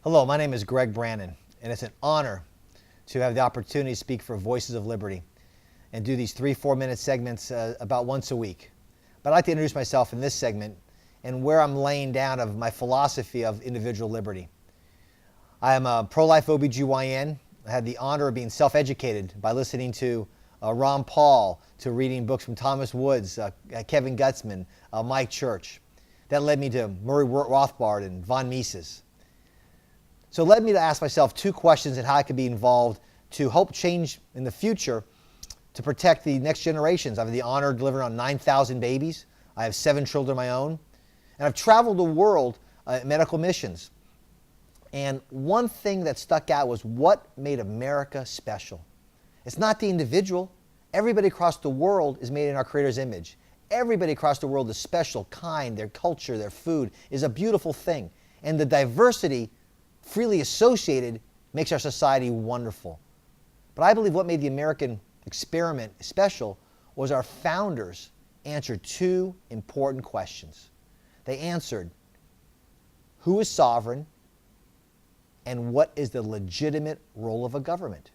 Hello, my name is Brannon, and it's an honor to have the opportunity to speak for Voices of Liberty and do these 3-4 minute segments about once a week. But I'd like to introduce myself in this segment and where I'm laying down of my philosophy of individual liberty. I am a pro-life OBGYN. I had the honor of being self-educated by listening to Ron Paul, to reading books from Thomas Woods, Kevin Gutzman, Mike Church. That led me to Murray Rothbard and von Mises. So it led me to ask myself 2 questions on how I could be involved to help change in the future to protect the next generations. I have the honor of delivering on 9,000 babies. I have 7 children of my own. And I've traveled the world at medical missions. And one thing that stuck out was what made America special. It's not the individual. Everybody across the world is made in our Creator's image. Everybody across the world is special, kind, their culture, their food is a beautiful thing. And the diversity freely associated makes our society wonderful. But I believe what made the American experiment special was our founders answered 2 important questions. They answered, who is sovereign and what is the legitimate role of a government?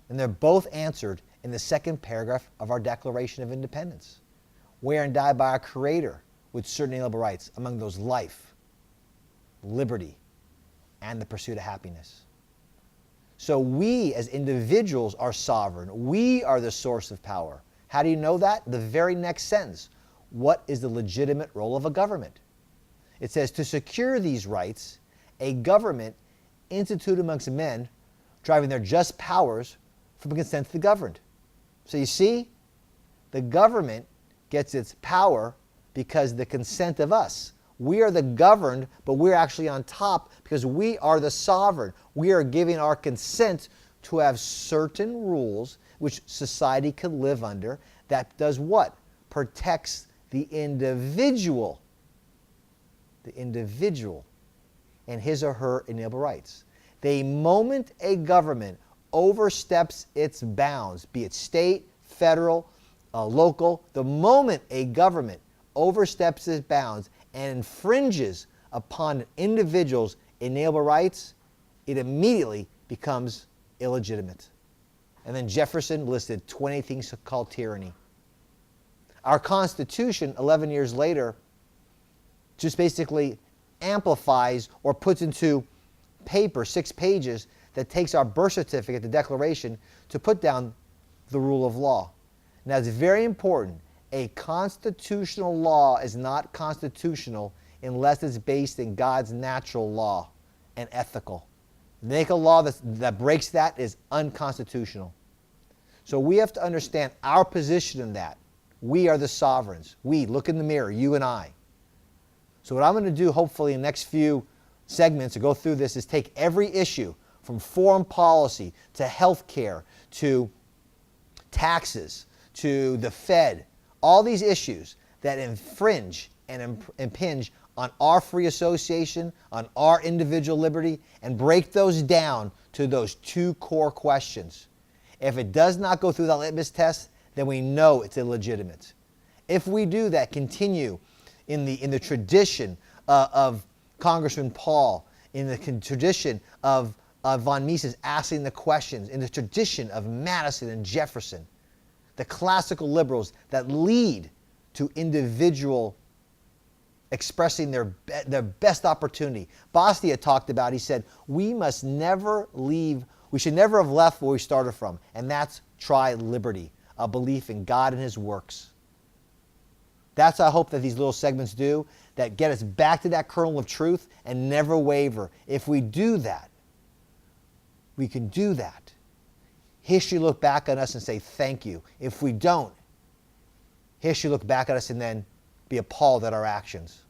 And they're both answered in the 2nd paragraph of our Declaration of Independence. We are endowed by our Creator with certain inalienable rights, among those life, liberty, and the pursuit of happiness. So we as individuals are sovereign. We are the source of power. How do you know that? The very next sentence. What is the legitimate role of a government? It says, to secure these rights, a government instituted amongst men, driving their just powers from consent to the governed. So you see, the government gets its power because of the consent of us. We are the governed, but we're actually on top because we are the sovereign. We are giving our consent to have certain rules which society could live under that does what? Protects the individual. The individual and his or her inalienable rights. The moment a government oversteps its bounds, be it state, federal, local, the moment a government oversteps its bounds and infringes upon an individual's inalienable rights, it immediately becomes illegitimate. And then Jefferson listed 20 things called tyranny. Our Constitution, 11 years later, just basically amplifies or puts into paper 6 pages that takes our birth certificate, the Declaration, to put down the rule of law. Now, it's very important. A constitutional law is not constitutional unless it's based in God's natural law and ethical. Make a law that breaks that is unconstitutional. So we have to understand our position in that. We are the sovereigns. We, look in the mirror, you and I. So what I'm going to do, hopefully in the next few segments to go through this, is take every issue from foreign policy to health care to taxes to the Fed, all these issues that infringe and impinge on our free association, on our individual liberty, and break those down to those 2 core questions. If it does not go through that litmus test, then we know it's illegitimate. If we do that, continue in the tradition of Congressman Paul, in the tradition of von Mises asking the questions, in the tradition of Madison and Jefferson, the classical liberals that lead to individual expressing their best opportunity. Bastia talked about, he said, we should never have left where we started from, and that's try liberty, a belief in God and His works. That's I hope that these little segments do, that get us back to that kernel of truth and never waver. If we do that, we can do that. History look back on us and say thank you. If we don't, history look back at us and then be appalled at our actions.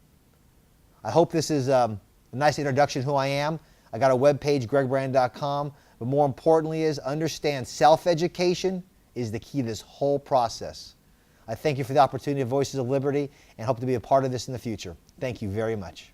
I hope this is a nice introduction to who I am. I got a webpage, gregbrannon.com, but more importantly is understand self-education is the key to this whole process. I thank you for the opportunity of Voices of Liberty and hope to be a part of this in the future. Thank you very much.